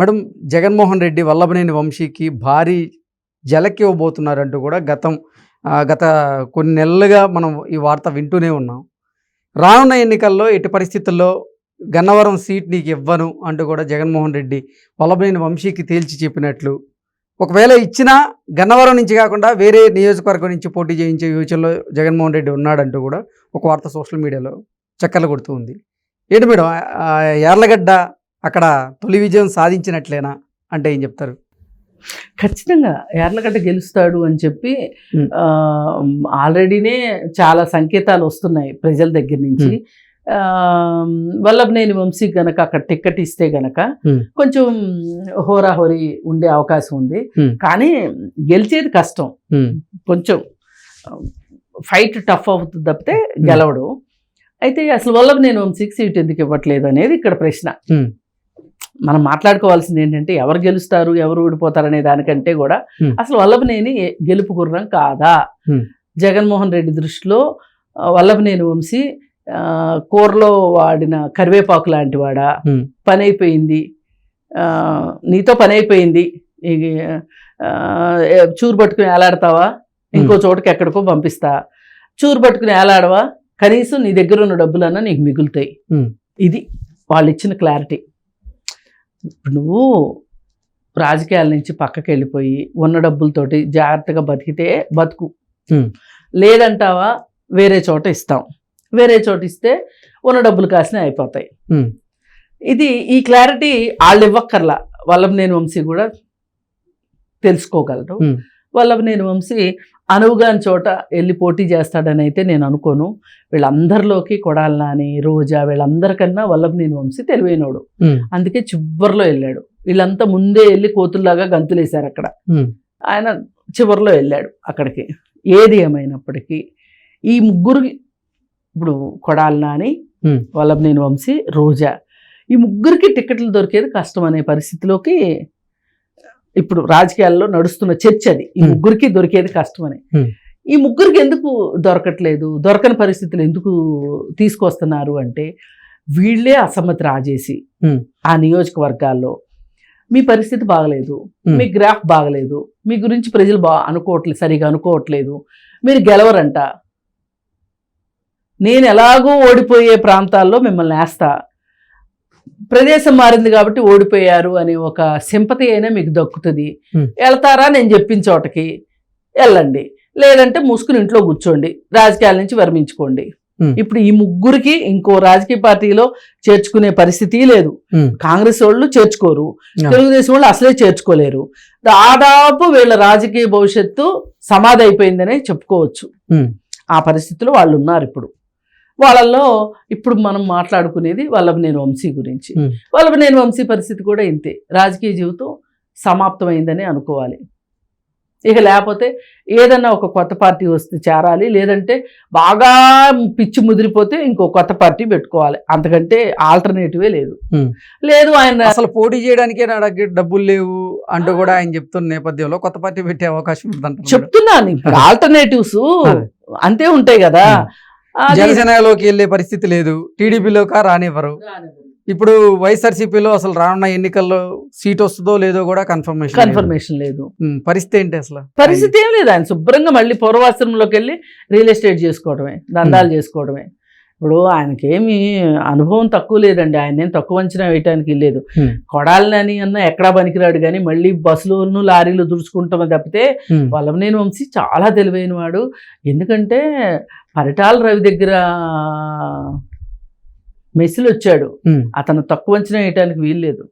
Madam, Jaganmohan Reddy Vallabhaneni వంశీకి భారీ జలకి ఇవ్వబోతున్నారంటూ కూడా గత కొన్ని నెలలుగా మనం ఈ వార్త వింటూనే ఉన్నాం. రానున్న ఎన్నికల్లో ఎట్టి పరిస్థితుల్లో గన్నవరం సీట్ నీకు ఇవ్వను అంటూ కూడా జగన్మోహన్ రెడ్డి వల్లభనేని వంశీకి తేల్చి చెప్పినట్లు, ఒకవేళ ఇచ్చినా గన్నవరం నుంచి కాకుండా వేరే నియోజకవర్గం నుంచి పోటీ చేయించే యోచనలో జగన్మోహన్ రెడ్డి ఉన్నాడంటూ కూడా ఒక వార్త సోషల్ మీడియాలో చక్కర్లు కొడుతూ ఉంది. ఏంటి మేడం, యార్లగడ్డ అక్కడ తొలి విజయం సాధించినట్లేనా అంటే ఏం చెప్తారు? ఖచ్చితంగా యార్లగడ్డ గెలుస్తాడు అని చెప్పి ఆల్రెడీనే చాలా సంకేతాలు వస్తున్నాయి ప్రజల దగ్గర నుంచి. వల్లభనేని వంశీ గనక అక్కడ టికెట్ ఇస్తే గనక కొంచెం హోరాహోరీ ఉండే అవకాశం ఉంది. కానీ గెలిచేది కష్టం, కొంచెం ఫైట్ టఫ్ అవుతుంది తప్పితే గెలవడు. అయితే అసలు వల్లభనేని వంశీకి సీట్ ఎందుకు ఇవ్వట్లేదు అనేది ఇక్కడ ప్రశ్న. మనం మాట్లాడుకోవాల్సింది ఏంటంటే ఎవరు గెలుస్తారు ఎవరు ఓడిపోతారు అనే దానికంటే కూడా అసలు వల్లభనేని గెలుపు గుర్రం కాదా? జగన్మోహన్ రెడ్డి దృష్టిలో వల్లభనేని వంశీ కూరలో వాడిన కరివేపాకు లాంటి వాడా? పని అయిపోయింది, నీతో పని అయిపోయింది, చూరు పట్టుకుని ఏలాడతావా, ఇంకో చోటకి ఎక్కడికో పంపిస్తా, చూరు పట్టుకుని ఏలాడవా, కనీసం నీ దగ్గర ఉన్న డబ్బులన్నా నీకు మిగులుతాయి. ఇది వాళ్ళు ఇచ్చిన క్లారిటీ. నువ్వు రాజకీయాల నుంచి పక్కకి వెళ్ళిపోయి ఉన్న డబ్బులతోటి జాగ్రత్తగా బతికితే బతుకు, లేదంటావా వేరే చోట ఇస్తాం, వేరే చోట ఇస్తే ఉన్న డబ్బులు కాసిన అయిపోతాయి. ఇది ఈ క్లారిటీ వాళ్ళు ఇవ్వక్కర్లా, వల్లభనేని వంశీ కూడా తెలుసుకోగలరు. వల్లభనేని వంశీ అనువుగాని చోట వెళ్ళి పోటీ చేస్తాడని అయితే నేను అనుకోను. వీళ్ళందరిలోకి కొడాలి నాని, రోజా, వీళ్ళందరికన్నా వల్లభనేని వంశీ తెలివైనోడు, అందుకే చివరిలో వెళ్ళాడు. వీళ్ళంతా ముందే వెళ్ళి కోతుల్లాగా గంతులేశారు అక్కడ, ఆయన చివరిలో వెళ్ళాడు అక్కడికి. ఏది ఏమైనప్పటికీ ఈ ముగ్గురు, ఇప్పుడు కొడాలి నాని, వల్లభనేని వంశీ, రోజా, ఈ ముగ్గురికి టికెట్లు దొరికేది కష్టం అనే పరిస్థితిలోకి ఇప్పుడు రాజకీయాల్లో నడుస్తున్న చర్చ అది. ఈ ముగ్గురికి దొరికేది కష్టమని. ఈ ముగ్గురికి ఎందుకు దొరకట్లేదు, దొరకని పరిస్థితులు ఎందుకు తీసుకొస్తున్నారు అంటే, వీళ్ళే అసమ్మతి రాజేసి ఆ నియోజకవర్గాల్లో మీ పరిస్థితి బాగలేదు, మీ గ్రాఫ్ బాగలేదు, మీ గురించి ప్రజలు అనుకోవట్లేదు, సరిగా అనుకోవట్లేదు, మీరు గెలవరంట, నేను ఎలాగో ఓడిపోయే ప్రాంతాల్లో మిమ్మల్ని వేస్తా, ప్రదేశం మారింది కాబట్టి ఓడిపోయారు అనే ఒక సింపతి అయినా మీకు దక్కుతుంది, వెళ్తారా నేను చెప్పిన చోటకి వెళ్ళండి, లేదంటే మూసుకుని ఇంట్లో కూర్చోండి, రాజకీయాల నుంచి విరమించుకోండి. ఇప్పుడు ఈ ముగ్గురికి ఇంకో రాజకీయ పార్టీలో చేర్చుకునే పరిస్థితి లేదు. కాంగ్రెస్ వాళ్ళు చేర్చుకోరు, తెలుగుదేశం వాళ్ళు అసలే చేర్చుకోలేరు. దాదాపు వీళ్ళ రాజకీయ భవిష్యత్తు సమాధి అయిపోయిందనే చెప్పుకోవచ్చు. ఆ పరిస్థితిలో వాళ్ళు ఉన్నారు ఇప్పుడు. వాళ్ళల్లో ఇప్పుడు మనం మాట్లాడుకునేది వల్లభనేని వంశీ గురించి. వల్లభనేని వంశీ పరిస్థితి కూడా ఇంతే, రాజకీయ జీవితం సమాప్తమైందని అనుకోవాలి. ఇక లేకపోతే ఏదన్నా ఒక కొత్త పార్టీ వస్తే చేరాలి, లేదంటే బాగా పిచ్చి ముదిరిపోతే ఇంకో కొత్త పార్టీ పెట్టుకోవాలి, అంతకంటే ఆల్టర్నేటివే లేదు. లేదు ఆయన అసలు పోటీ చేయడానికే నా దగ్గర డబ్బులు లేవు అంటూ కూడా ఆయన చెప్తున్న నేపథ్యంలో కొత్త పార్టీ పెట్టే అవకాశం ఉందంట చెప్తున్నాను. ఇప్పుడు ఆల్టర్నేటివ్స్ అంతే ఉంటాయి కదా. జనసేనలోకి వెళ్ళే పరిస్థితి లేదు, టీడీపీలోకి రానివ్వరు. ఇప్పుడు వైఎస్ఆర్సీపీలో అసలు రానున్న ఎన్నికల్లో సీట్ వస్తుందో లేదో కూడా కన్ఫర్మేషన్ లేదు. పరిస్థితి ఏంటి అసలు? పరిస్థితి ఏం లేదు, ఆయన శుభ్రంగా మళ్ళీ పూర్వాశ్రమంలోకి వెళ్ళి రియల్ ఎస్టేట్ చేసుకోవడమే, దందాలు చేసుకోవడమే. ఇప్పుడు ఆయనకేమి అనుభవం తక్కువ లేదండి, ఆయన ఏం తక్కువ అంచనా వేయటానికి లేదు. కొడాలని అన్న ఎక్కడా పనికిరాడు, కానీ మళ్ళీ బస్సులను లారీలు దుడుచుకుంటాం తప్పితే వల్లభనేని వంశీ చాలా తెలివైన వాడు. ఎందుకంటే పరిటాల రవి దగ్గర మెస్సులు వచ్చాడు, అతను తక్కువ అంచనా వేయటానికి వీల్లేదు.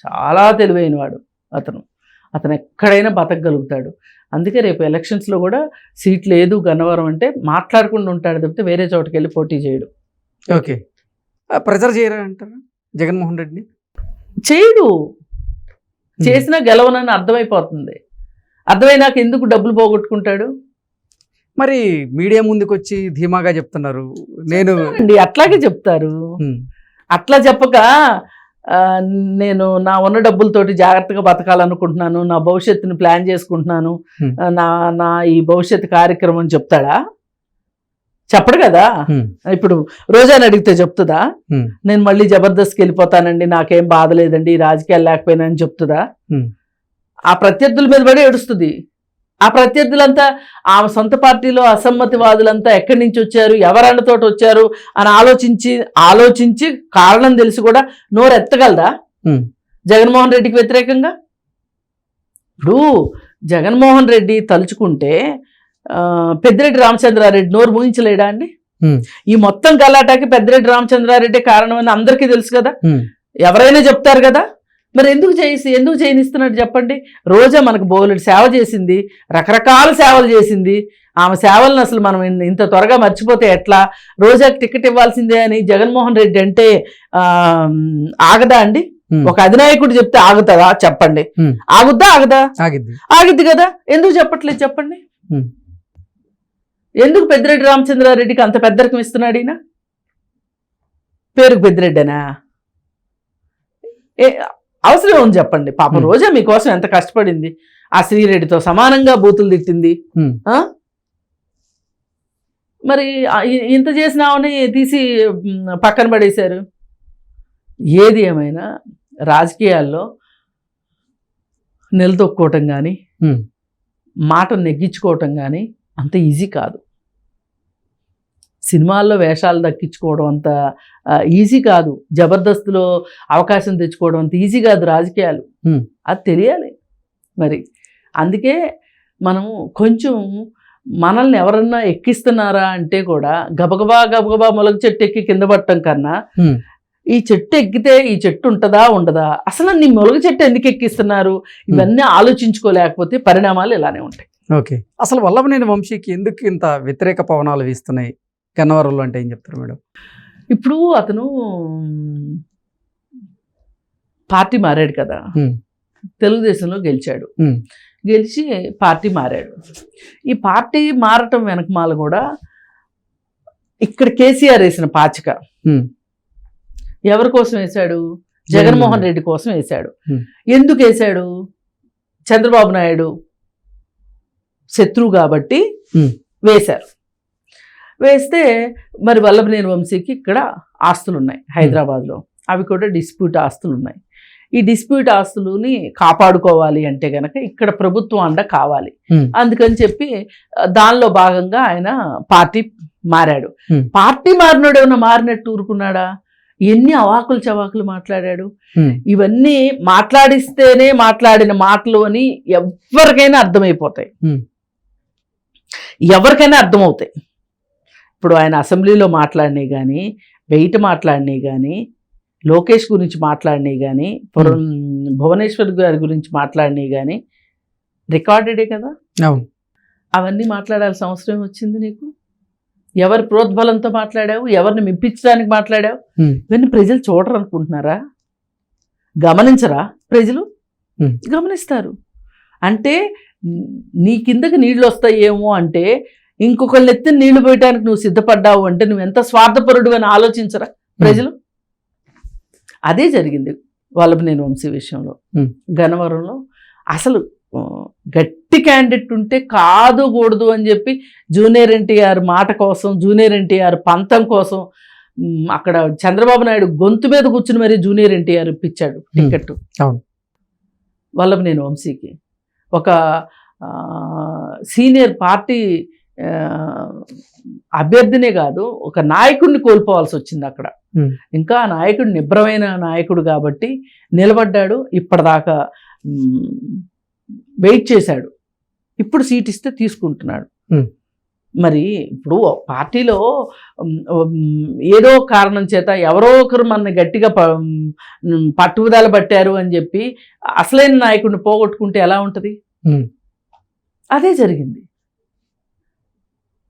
చాలా తెలివైన వాడు అతను ఎక్కడైనా బతకగలుగుతాడు. అందుకే రేపు ఎలక్షన్స్లో కూడా సీట్ లేదు గన్నవరం అంటే మాట్లాడకుండా ఉంటాడు తప్పితే వేరే చోటుకి వెళ్ళి పోటీ చేయడు. ఓకే, ప్రెజర్ చేయరా అంటారా జగన్మోహన్ రెడ్డిని? చేయడు, చేసినా గెలవనని అర్థమైపోతుంది. అర్థమైనాక ఎందుకు డబ్బులు పోగొట్టుకుంటాడు? మరి మీడియా ముందుకు వచ్చి ధీమాగా చెప్తున్నారు. నేను అట్లాగే చెప్తారు, అట్లా చెప్పక నేను నా ఉన్న డబ్బులతోటి జాగ్రత్తగా బతకాలనుకుంటున్నాను, నా భవిష్యత్తుని ప్లాన్ చేసుకుంటున్నాను, నా ఈ భవిష్యత్తు కార్యక్రమం చెప్తాడా? చెప్పడు కదా. ఉమ్, ఇప్పుడు రోజాని అడిగితే చెప్తుందా ఉమ్, నేను మళ్ళీ జబర్దస్త్కి వెళ్ళిపోతానండి, నాకేం బాధ లేదండి, ఈ రాజకీయాలు లేకపోయినా అని చెప్తుందా? ఉమ్, ఆ ప్రత్యర్థుల మీద పడి ఏడుస్తుంది. ఆ ప్రత్యర్థులంతా ఆమె సొంత పార్టీలో అసమ్మతివాదులంతా ఎక్కడి నుంచి వచ్చారు, ఎవరన్నతోటి వచ్చారు అని ఆలోచించి కారణం తెలిసి కూడా నోరు ఎత్తగలదా ఉమ్, జగన్మోహన్ రెడ్డికి వ్యతిరేకంగా? ఇప్పుడు జగన్మోహన్ రెడ్డి తలుచుకుంటే పెద్దిరెడ్డి రామచంద్రారెడ్డి నోరు మూయించలేడా అండి? ఉమ్, ఈ మొత్తం గలాటాకి పెద్దిరెడ్డి రామచంద్రారెడ్డి కారణం అని అందరికీ తెలుసు కదా, ఉమ్, ఎవరైనా చెప్తారు కదా. మరి ఎందుకు చేయనిస్తున్నట్టు చెప్పండి? రోజా మనకు బోలెడు సేవ చేసింది, రకరకాల సేవలు చేసింది. ఆమె సేవలను అసలు మనం ఇంత త్వరగా మర్చిపోతే ఎట్లా? రోజాకి టికెట్ ఇవ్వాల్సిందే అని జగన్మోహన్ రెడ్డి అంటే ఆగదా అండి? ఉమ్, ఒక అధినాయకుడు చెప్తే ఆగుతుందా చెప్పండి? ఉమ్, ఆగుద్దా? ఆగదా? ఆగిద్ది. ఆగిద్ది కదా. ఎందుకు చెప్పట్లేదు చెప్పండి? ఉమ్, ఎందుకు పెద్దిరెడ్డి రామచంద్రారెడ్డికి అంత పెద్దరికం ఇస్తున్నాడు ఈయన? పేరుకు పెద్దిరెడ్డేనా? అవసరం ఉంది చెప్పండి? పాపం రోజా మీకోసం ఎంత కష్టపడింది. ఆ శ్రీరెడ్డితో సమానంగా బూతులు తిట్టింది. ఉమ్, మరి ఇంత చేసినామని తీసి పక్కన పడేశారు. ఏది ఏమైనా రాజకీయాల్లో నిలదొక్కోవటం కానీ ఉమ్, మాట నెగ్గించుకోవటం కానీ అంత ఈజీ కాదు. సినిమాల్లో వేషాలు దక్కించుకోవడం అంత ఈజీ కాదు. జబర్దస్త్లో అవకాశం తెచ్చుకోవడం అంత ఈజీ కాదు రాజకీయాలు. అది తెలియాలి మరి. అందుకే మనం కొంచెం మనల్ని ఎవరన్నా ఎక్కిస్తున్నారా అంటే కూడా గబగబా మొలగ చెట్టు ఎక్కి కింద పట్టడం కన్నా ఈ చెట్టు ఎక్కితే ఈ చెట్టు ఉంటుందా ఉండదా, అసలు నీ మొలగ చెట్టు ఎందుకు ఎక్కిస్తున్నారు, ఇవన్నీ ఆలోచించుకోలేకపోతే పరిణామాలు ఇలానే ఉంటాయి. ఓకే, అసలు వల్లభనేని వంశీకి ఎందుకు ఇంత వ్యతిరేక పవనాలు వీస్తున్నాయి గన్నవరంలో అంటే ఏం చెప్తారు మేడం? ఇప్పుడు అతను పార్టీ మారాడు కదా, తెలుగుదేశంలో గెలిచాడు, గెలిచి పార్టీ మారాడు. ఈ పార్టీ మారటం వెనకమాల కూడా ఇక్కడ కేసీఆర్ వేసిన పాచిక ఎవరి కోసం వేశాడు? జగన్మోహన్ రెడ్డి కోసం వేశాడు. ఎందుకు వేశాడు? చంద్రబాబు నాయుడు శత్రువు కాబట్టి వేశారు. వేస్తే మరి వల్లభనేని వంశీకి ఇక్కడ ఆస్తులు ఉన్నాయి హైదరాబాద్లో, అవి కూడా డిస్ప్యూట్ ఆస్తులు ఉన్నాయి. ఈ డిస్ప్యూట్ ఆస్తులని కాపాడుకోవాలి అంటే గనక ఇక్కడ ప్రభుత్వం అండ కావాలి. అందుకని చెప్పి దానిలో భాగంగా ఆయన పార్టీ మారాడు. పార్టీ మారినాడు ఏమన్నా మారినట్టు ఊరుకున్నాడా? ఎన్ని అవాకులు చవాకులు మాట్లాడాడు. ఇవన్నీ మాట్లాడిస్తేనే మాట్లాడిన మాటలు అని ఎవరికైనా అర్థమైపోతాయి, ఎవరికైనా అర్థమవుతాయి. ఇప్పుడు ఆయన అసెంబ్లీలో మాట్లాడినవి కానీ, బయట మాట్లాడినవి కానీ, లోకేష్ గురించి మాట్లాడినవి కానీ, భువనేశ్వర్ గారి గురించి మాట్లాడినవి కానీ రికార్డెడే కదా. అవన్నీ మాట్లాడాల్సిన అవసరం వచ్చింది నీకు? ఎవరి ప్రోద్బలంతో మాట్లాడావు? ఎవరిని మెప్పించడానికి మాట్లాడావు? ఇవన్నీ ప్రజలు చూడరు అనుకుంటున్నారా? గమనించరా? ప్రజలు గమనిస్తారు. అంటే నీ కిందకి నీళ్ళు వస్తాయేమో అంటే ఇంకొకళ్ళు ఎత్తిన నీళ్లు పోయటానికి నువ్వు సిద్ధపడ్డావు అంటే నువ్వు ఎంత స్వార్థపరుడు అని ఆలోచించరా ప్రజలు? అదే జరిగింది వల్లభనేని వంశీ విషయంలో. గన్నవరంలో అసలు గట్టి క్యాండిడేట్ ఉంటే కాదు కూడదు అని చెప్పి జూనియర్ ఎన్టీఆర్ మాట కోసం, జూనియర్ ఎన్టీఆర్ పంతం కోసం అక్కడ చంద్రబాబు నాయుడు గొంతు మీద కూర్చుని మరీ జూనియర్ ఎన్టీఆర్ ఇప్పించాడు టికెట్ వల్లభనేని వంశీకి. ఒక సీనియర్ పార్టీ అభ్యర్థినే కాదు, ఒక నాయకుడిని కోల్పోవాల్సి వచ్చింది అక్కడ. ఇంకా ఆ నాయకుడు నిబ్రమైన నాయకుడు కాబట్టి నిలబడ్డాడు. ఇప్పటిదాకా వెయిట్ చేశాడు, ఇప్పుడు సీట్ ఇస్తే తీసుకుంటున్నాడు. మరి ఇప్పుడు పార్టీలో ఏదో కారణం చేత ఎవరో ఒకరు మన గట్టిగా పట్టుదల పట్టారు అని చెప్పి అసలైన నాయకుడిని పోగొట్టుకుంటే ఎలా ఉంటుంది? అదే జరిగింది.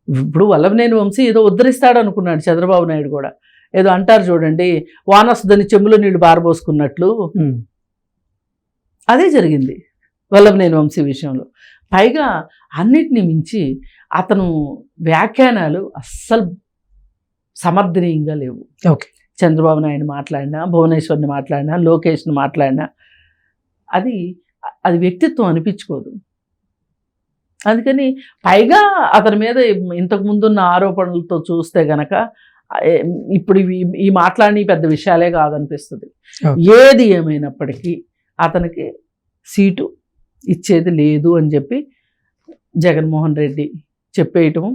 ఇప్పుడు వల్లభనేని వంశీ ఏదో ఉద్ధరిస్తాడు అనుకున్నాడు చంద్రబాబు నాయుడు కూడా. ఏదో అంటారు చూడండి, వానొస్తుందని చెంబులో నీళ్లు బారబోసుకున్నట్లు అదే జరిగింది వల్లభనేని వంశీ విషయంలో. పైగా అన్నిటినీ మించి అతను వ్యాఖ్యానాలు అస్సలు సమర్థనీయంగా లేవు. చంద్రబాబు నాయుడు మాట్లాడినా, భువనేశ్వర్ని మాట్లాడినా, లోకేష్ని మాట్లాడినా అది వ్యక్తిత్వం అనిపించుకోదు. అందుకని పైగా అతని మీద ఇంతకు ముందున్న ఆరోపణలతో చూస్తే గనక ఇప్పుడు ఈ మాట్లాడి పెద్ద విషయాలే కాదనిపిస్తుంది. ఏది ఏమైనప్పటికీ అతనికి సీటు ఇచ్చేది లేదు అని చెప్పి జగన్మోహన్ రెడ్డి చెప్పేయటం,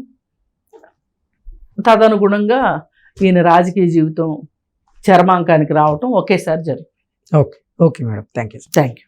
తదనుగుణంగా ఈయన రాజకీయ జీవితం చరమాంకానికి రావటం ఒకేసారి జరిగింది. Okay madam, thank you. Thank you.